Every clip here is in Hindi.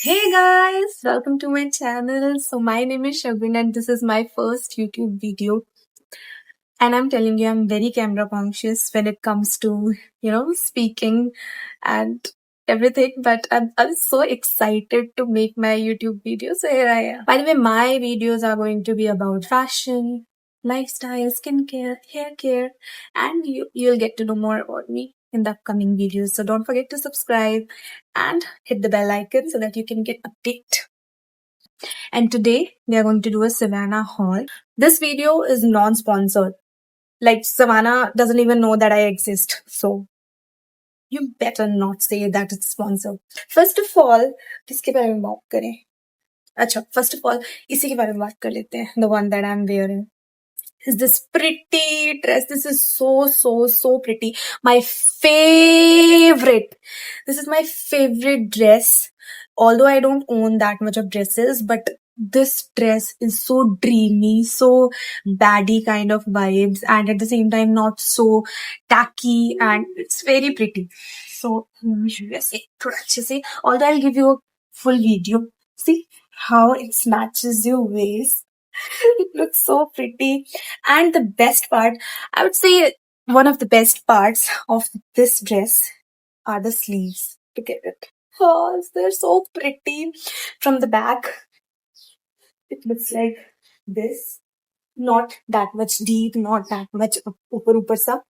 Hey guys, welcome to my channel. So my name is Shagun and this is my first YouTube video. And I'm telling you, I'm very camera conscious when it comes to, speaking and everything. But I'm so excited to make my YouTube video. So here I am. By the way, my videos are going to be about fashion, lifestyle, skincare, hair care, and you'll get to know more about me in the upcoming videos. So don't forget to subscribe and hit the bell icon so that you can get update. And today we are going to do a Savannah haul. This video is non-sponsored. Like Savannah doesn't even know that I exist. So you better not say that it's sponsored. First of all, किसके बारे में बात करें? अच्छा, first of all, इसी के बारे में बात कर लेते हैं. The one that I'm wearing. Is this pretty dress? This is so pretty. My favorite. This is my favorite dress. Although I don't own that much of dresses, but this dress is so dreamy, so baddie kind of vibes, and at the same time not so tacky, and it's very pretty. So, although I'll give you a full video. See how it matches your waist. It looks so pretty. And the best part, I would say one of the best parts of this dress are the sleeves. Look at it. Oh, they're so pretty. From the back, it looks like this. Not that much deep, not that much ऊपर सा.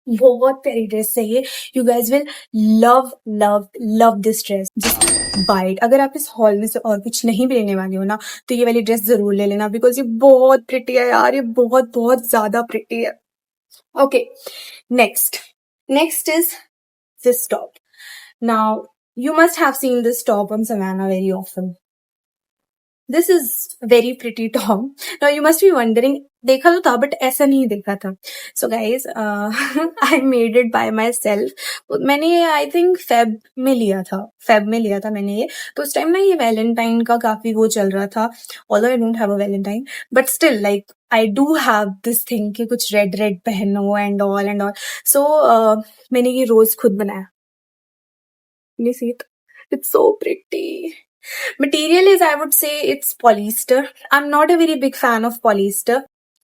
बहुत प्यारी ड्रेस है ये. You guys will love love love this dress. Just by it. अगर आप इस हॉल में से और कुछ नहीं भी लेने वाले हो ना, तो ये वाली ड्रेस जरूर ले लेना, बिकॉज ये बहुत प्रिटी है यार. ये बहुत बहुत ज्यादा प्रिटी है. Okay, next is this top. Now you must have seen this top on Savannah very often. This is very pretty top. Now you must be wondering, देखा तो था बट ऐसा नहीं देखा था. So guys, I made it by myself. मैंने ये I think फेब में लिया था मैंने ये. तो उस टाइम ना ये वैलेंटाइन का काफी वो चल रहा था. Although I don't have a Valentine, but still like I do have this thing कि कुछ रेड पहनो and all. So मैंने ये रोज खुद बनाया. You see it? It's so pretty. Material is, I would say, it's polyester. I'm not a very big fan of polyester.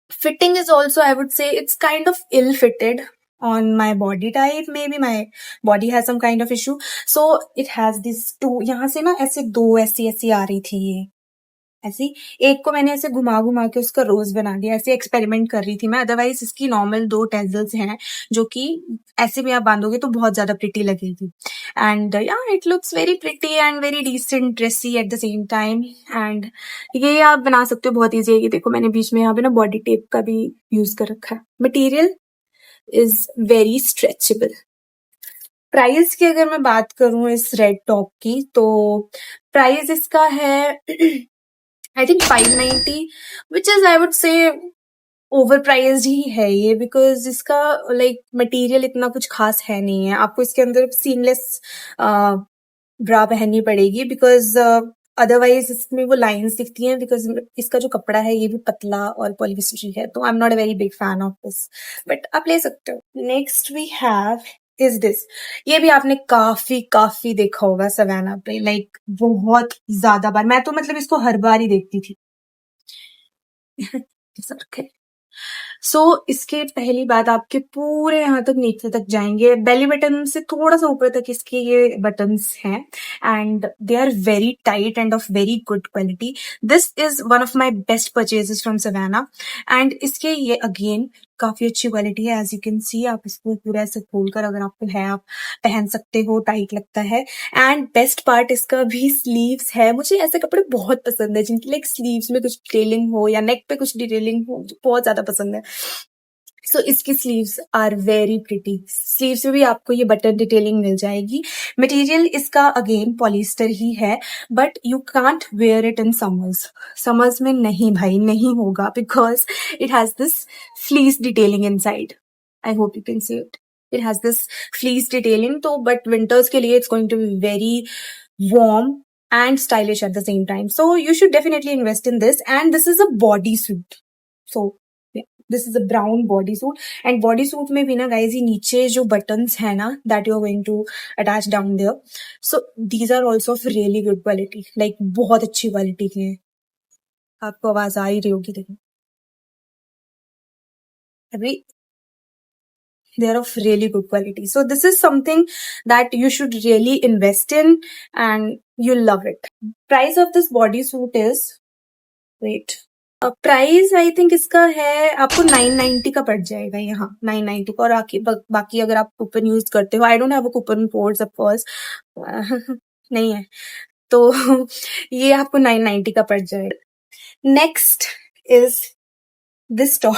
Fitting is also, I would say, it's kind of ill-fitted on my body type. Maybe my body has some kind of issue. So it has these two. यहाँ से ना ऐसे दो ऐसी आ रही थी ये. ऐसी एक को मैंने ऐसे घुमा के उसका रोज बना दिया. ऐसे एक्सपेरिमेंट कर रही थी मैं. अदरवाइज इसकी नॉर्मल दो टेजल्स हैं जो कि ऐसे भी आप बांधोगे तो बहुत ज्यादा प्रिटी लगेगी. एंड या it looks very pretty and very decent dressy at the same time. And ये आप बना सकते हो बहुत ईजी है. देखो मैंने बीच में यहाँ पे ना बॉडी टेप का भी यूज कर रखा है. Material is very stretchable. Price की अगर मैं बात करूं इस रेड टॉप की, तो प्राइस इसका है I think 590, which is I would say overpriced ही है ये, because इसका like material इतना कुछ खास है नहीं है. आपको इसके अंदर सीमलेस ब्रा पहननी पड़ेगी, because अदरवाइज इसमें वो लाइंस दिखती हैं, बिकॉज इसका जो कपड़ा है ये भी पतला और पॉलीस्टर है. तो I am not a very big fan of this, but आप ले सकते हो. Next we have is this. ये भी आपने काफी देखा होगा सवाना पे, लाइक बहुत ज्यादा बार. मैं तो मतलब इसको हर बार ही देखती थी. सो इसके पहली बात, आपके पूरे यहाँ तक नीचे तक जाएंगे. बेली बटन से थोड़ा सा ऊपर तक इसके ये बटन्स हैं, and they are very tight and of very good quality. This is one of my best purchases from Savana. And इसके ये अगेन काफी अच्छी क्वालिटी है. एज यू कैन सी, आप इसको पूरा ऐसे खोलकर अगर आपको है आप पहन सकते हो. टाइट लगता है. एंड बेस्ट पार्ट इसका भी स्लीव्स है. मुझे ऐसे कपड़े बहुत पसंद है जिनकी लाइक स्लीव्स में कुछ डिटेलिंग हो या नेक पे कुछ डिटेलिंग हो, बहुत ज्यादा पसंद है. सो इसकी sleeves are very pretty. Sleeves में भी आपको ये बटन डिटेलिंग मिल जाएगी. मटेरियल इसका अगेन पॉलिस्टर ही है, but you can't wear it in summers में नहीं भाई, नहीं होगा, because it has this fleece detailing inside. I hope you can see it. It has this fleece detailing. तो बट विंटर्स के लिए it's going to be very warm and stylish at the same time. So you should definitely invest in this. And this is a bodysuit. So this is a brown body suit and body suit में भी ना गाइज ये नीचे जो बटन्स है ना that you are going to attach down there, so these are also of really good quality, like बहुत अच्छी क्वालिटी के हैं। आपको आवाज आ ही रही होगी, देखो अभी they are of really good quality. So this is something that you should really invest in and you'll love it. Price of this bodysuit is, wait, price I think इसका है आपको 990 का पड़ जाएगा यहाँ, 990 का। और बाकी अगर आप कूपन यूज करते हो, I don't have a coupon codes of course, नहीं है तो ये आपको 990 का पड़ जाएगा। Next is this top.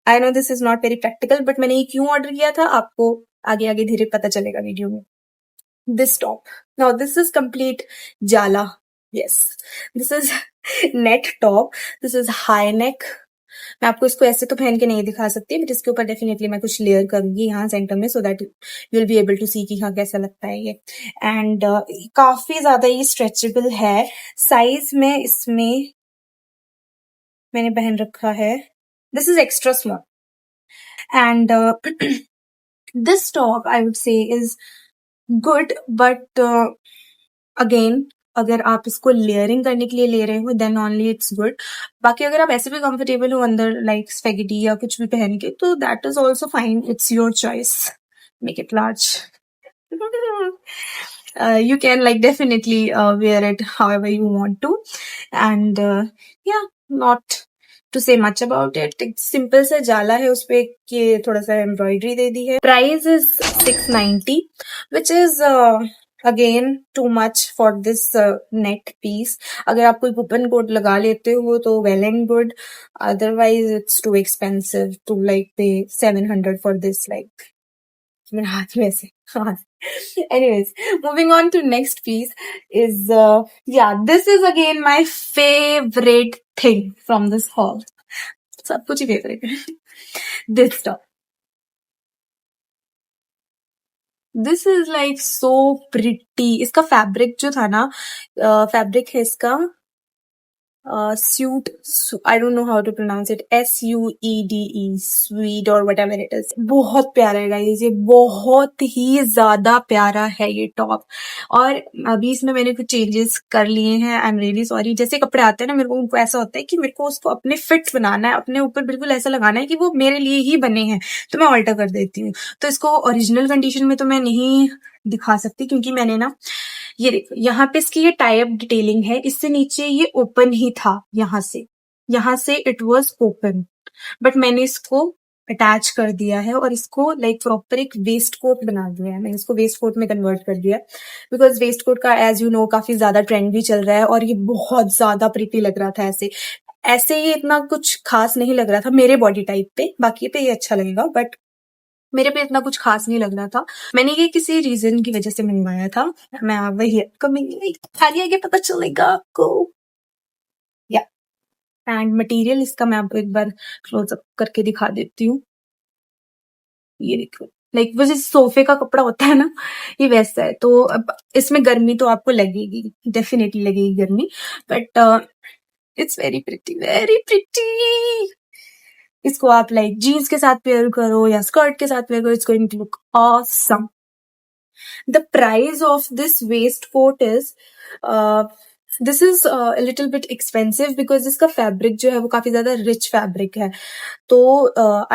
I know this is not very practical but मैंने ये क्यों ऑर्डर किया था आपको आगे आगे धीरे पता चलेगा वीडियो में। This top, now this is complete जाला, yes this is net top, this is high neck. मैं आपको इसको ऐसे तो पहन के नहीं दिखा सकती बट इसके ऊपर डेफिनेटली मैं कुछ लेयर करूंगी यहाँ सेंटर में, so that you will be able to see कि हाँ कैसा लगता है ये। एंड काफी ज्यादा ये स्ट्रेचेबल है। साइज में इसमें मैंने पहन रखा है, this is extra small and this top I would say is good but again अगर आप इसको लेयरिंग करने के लिए ले रहे हो देन ओनली इट्स गुड। बाकी अगर आप ऐसे भी कंफर्टेबल हो अंदर लाइक स्पेगेटी या कुछ भी पहन के तो that is also fine, it's your choice, make it large. You can like definitely wear it however you want to and yeah, not to say much about it. एक सिंपल सा जाला है उसपे कि थोड़ा सा एम्ब्रॉयडरी दे दी है। Price is 690 which is again too much for this net piece. अगर आप कोई कूपन कोड लगा लेते हो तो well and good, otherwise it's too expensive to like pay 700 for this, like मेरे हाथ में ऐसे हाँ। Anyways, moving on to next piece is yeah, this is again my favorite thing from this haul. सब कुछ ही favorite है। This top. This is like so pretty. इसका फैब्रिक जो था ना, फैब्रिक है इसका suit, I don't know how to pronounce it, SUEDE, sweet or whatever it is. बहुत प्यारा है गाइस, ये बहुत ही ज्यादा प्यारा है ये टॉप। और अभी इसमें मैंने कुछ चेंजेस कर लिए हैं, आई एम रियली सॉरी। जैसे कपड़े आते हैं ना मेरे को, उनको ऐसा होता है कि मेरे को उसको अपने फिट बनाना है, अपने ऊपर बिल्कुल ऐसा लगाना है कि वो मेरे लिए ही बने हैं, तो मैं ऑल्टर कर देती हूँ। तो इसको ओरिजिनल कंडीशन में तो मैं नहीं दिखा सकती क्योंकि मैंने ना, ये देखो यहाँ पे इसकी ये टाई अप डिटेलिंग है, इससे नीचे ये ओपन ही था, यहाँ से इट वाज ओपन बट मैंने इसको अटैच कर दिया है और इसको लाइक प्रॉपर एक वेस्ट कोट बना दिया है। मैंने इसको वेस्ट कोट में कन्वर्ट कर दिया बिकॉज वेस्ट कोट का एज यू नो काफी ज्यादा ट्रेंड भी चल रहा है और ये बहुत ज्यादा प्रिटी लग रहा था ऐसे। ऐसे ये इतना कुछ खास नहीं लग रहा था मेरे बॉडी टाइप पे, बाकी पे ये अच्छा लगेगा बट मेरे पे इतना कुछ खास नहीं लग रहा था। मैंने ये किसी रीजन की वजह से मंगवाया था, मैं वही कभी खाली आगे पता चलेगा आपको। या एंड मटेरियल इसका मैं आपको एक बार क्लोज अप करके दिखा देती हूँ। ये देखो लाइक वो जैसे सोफे का कपड़ा होता है ना, ये वैसा है। तो अब इसमें गर्मी तो आपको लगेगी, डेफिनेटली लगेगी गर्मी, but it's very pretty, very pretty. इसको आप लाइक जीन्स के साथ पेयर करो या स्कर्ट के साथ पेयर करो, it's going to look awesome. The price of this waistcoat is this is a little bit expensive because इसका फैब्रिक जो है वो काफी ज्यादा रिच फैब्रिक है। तो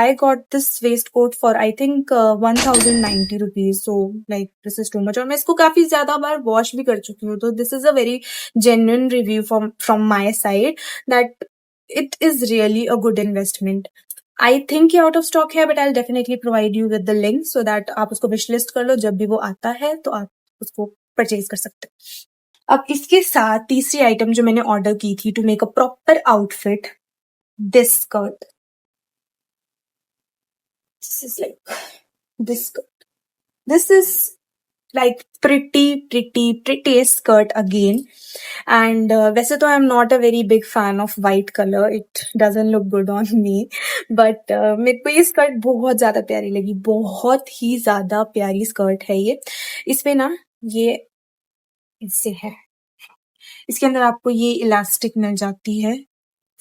I got this waistcoat for I think 1090 rupees, so like this is too much। और मैं इसको काफी ज्यादा बार वॉश भी कर चुकी हूँ, तो this is a very genuine review from my side that it is really a good investment। I think ये आउट ऑफ स्टॉक है but I definitely provide you with the link so that आप उसको विश लिस्ट कर लो, जब भी वो आता है तो आप उसको परचेज कर सकते हो। अब इसके साथ तीसरी आइटम जो मैंने ऑर्डर की थी to make a proper outfit, this skirt, this is like this skirt, this is like prettiest skirt again and वैसे तो I'm not a very big fan of white color, it doesn't look good on me but मेरे को ये स्कर्ट बहुत ज्यादा प्यारी लगी, बहुत ही ज्यादा प्यारी स्कर्ट है ये। इसमें ना ये इससे है, इसके अंदर आपको ये इलास्टिक मिल जाती है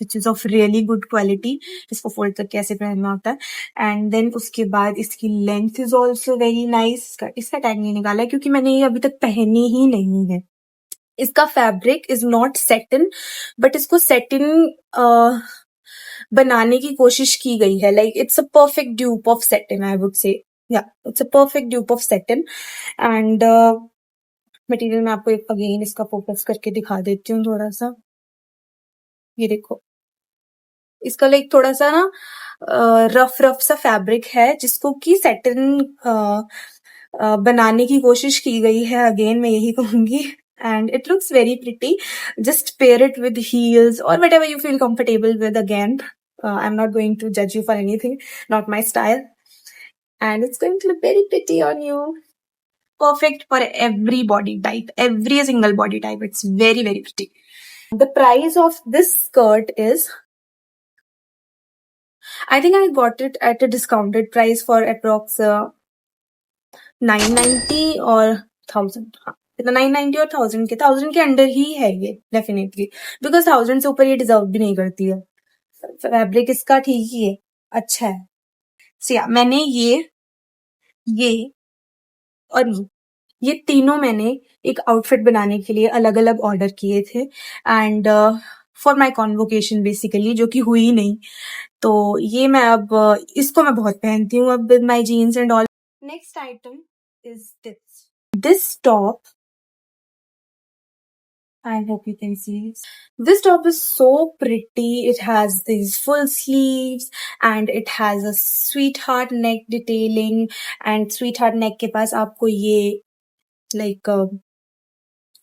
which is of really good quality. इसको फोल्ड करके ऐसे पहनना होता है। एंड देन उसके बाद इसकी length is also very nice. इसका टैग नहीं निकाला है क्योंकि मैंने ये अभी तक पहनी ही नहीं है। इसका fabric is not satin, but इसको सेटिन बनाने की कोशिश की गई है। Like it's a perfect dupe of satin, I would say. या it's a perfect dupe of satin. And material मैं आपको अगेन इसका फोकस करके दिखा देती हूँ थोड़ा सा। ये देखो, इसका लाइक थोड़ा सा ना रफ रफ सा फैब्रिक है जिसको कि सेटिन बनाने की कोशिश की गई है। अगेन मैं यही कहूंगी। And it looks very pretty. Just pair it with heels or whatever you feel comfortable with. Again I am not going to जज you for anything, not my style. And it's going to look very pretty on you. Perfect for every body type, every single body type. It's very, very pretty. The price of this skirt is, I think I got it at a discounted price for approx 990 or 1000. इतना 990 और 1000 के अंडर ही है ये डेफिनेटली, बिकॉज 1000 से ऊपर ये डिजर्व भी नहीं करती है। फैब्रिक इसका ठीक ही है, अच्छा है। So, मैंने ये और ये तीनों मैंने एक आउटफिट बनाने के लिए अलग अलग ऑर्डर किए थे। And for my convocation basically, जो कि हुई नहीं। तो ये मैं अब इसको मैं बहुत पहनती हूँ अब with my jeans and all. Next item is this top. I hope you can see this. This top is so pretty. It has these full sleeves and it has a sweetheart neck detailing. And sweetheart neck के पास आपको ये like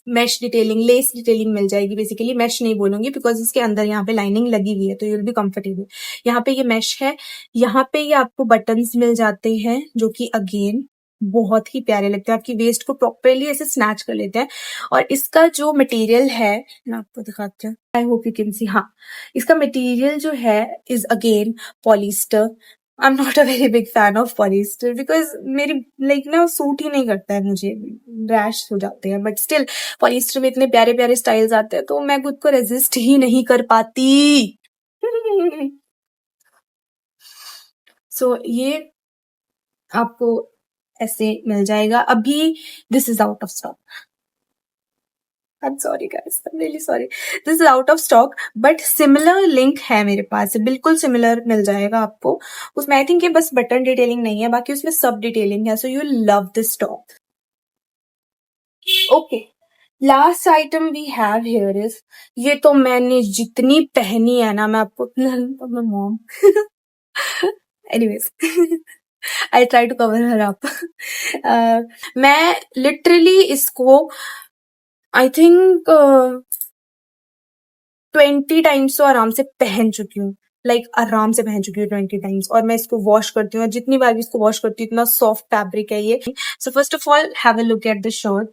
mesh detailing, lace detailing मिल जाएगी। बेसिकली mesh नहीं बोलूंगी बिकॉज इसके अंदर यहाँ पे लाइनिंग लगी हुई है, तो you'll be comfortable। यहाँ पे ये mesh है, यहाँ पे ये आपको बटन्स मिल जाते हैं जो कि अगेन बहुत ही प्यारे लगते हैं, आपकी वेस्ट को प्रॉपरली ऐसे स्नैच कर लेते हैं। और इसका जो मटेरियल है मैं आपको दिखाती हूँ, आई होप यू कैन सी। हाँ, इसका मटेरियल जो है is again polyester. I am not a very big fan of polyester because मेरी लाइक ना सूट ही नहीं करता है, मुझे रैश हो जाते हैं। बट स्टिल पॉलिस्टर में इतने प्यारे प्यारे स्टाइल्स आते हैं तो मैं खुद को रेजिस्ट ही नहीं कर पाती। सो ये आपको ऐसे मिल जाएगा। अभी this is out of stock. I'm sorry guys, I'm really sorry. This is out of stock, but similar link है मेरे पास, बिल्कुल similar मिल जाएगा आपको। उसमें आई थिंक ये बस बटन डिटेलिंग नहीं है, बाकी उसमें सब डिटेलिंग है। So you love this top. Okay, last item we have here is, ये तो मैंने जितनी पहनी है ना, मैं आपको mom anyways I try to cover her up. मैं लिटरली इसको आई थिंक 20 टाइम्स तो आराम से पहन चुकी हूँ। लाइक आराम से पहन चुकी हूँ 20 टाइम्स। और मैं इसको वॉश करती हूँ, और जितनी बार भी इसको वॉश करती हूँ इतना सॉफ्ट फैब्रिक है ये। So first of all have a look at the shirt.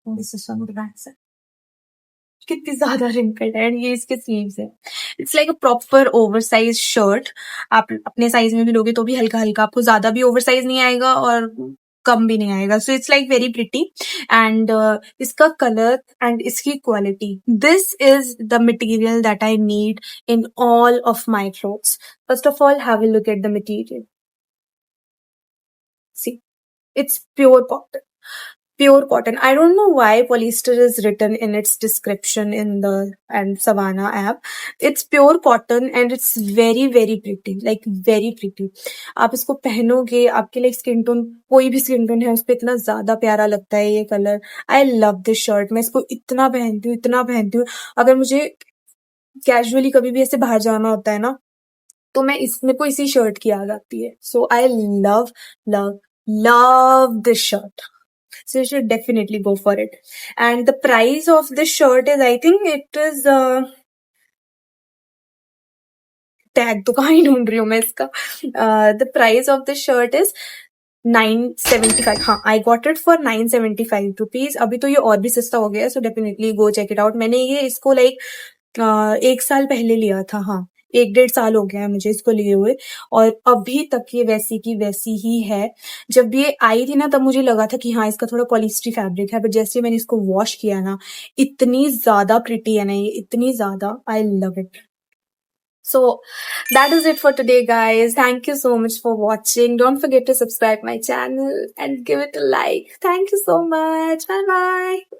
This is from the back side. कितनी ज्यादा रिंकल्ड है। ये इसके स्लीव्स है। It's like a proper over size shirt. आप अपने साइज में भी लोगे तो भी हल्का हल्का, आपको ज्यादा भी ओवर साइज नहीं आएगा और कम भी नहीं आएगा। So it's like very pretty. And इसका कलर एंड इसकी quality, this is the material that I need in all of my clothes. First of all have a look at the material. See, it's pure cotton. Pure cotton. I don't know why polyester is written in its description in the and Savannah app. It's pure cotton and it's very very pretty. Like very pretty. आप इसको पहनोगे, आपके लिए स्किन टोन, कोई भी स्किन टोन है उस पर इतना ज्यादा प्यारा लगता है ये colour. I love this shirt. मैं इसको इतना पहनती हूँ, इतना पहनती हूँ। अगर मुझे कैजुअली कभी भी ऐसे बाहर जाना होता है ना, तो मैं इसमें को इसी शर्ट की याद आती है। So I love love love this shirt. So you should definitely go for it. And the price of this shirt is, I think it is tag तो कहाँ ही ढूंढ रही हूँ मैं इसका। The price of this shirt is 975। हाँ, I got it for 975 rupees। अभी तो ये और भी सस्ता हो गया है, so definitely go check it out। मैंने ये इसको like 1 साल पहले लिया था। हाँ, 1 डेढ़ साल हो गया है मुझे इसको लिए हुए, और अभी तक ये वैसी की वैसी ही है। जब ये आई थी ना तब मुझे लगा था कि हाँ इसका थोड़ा पॉलिस्टरी फैब्रिक है, बट जैसे मैंने इसको वॉश किया ना, इतनी ज्यादा प्रिटी है ना ये, इतनी ज्यादा, I love it. So that is it for today, guys. Thank you so much for watching. Don't forget to subscribe my channel and give it a like. Thank you so much. Bye bye.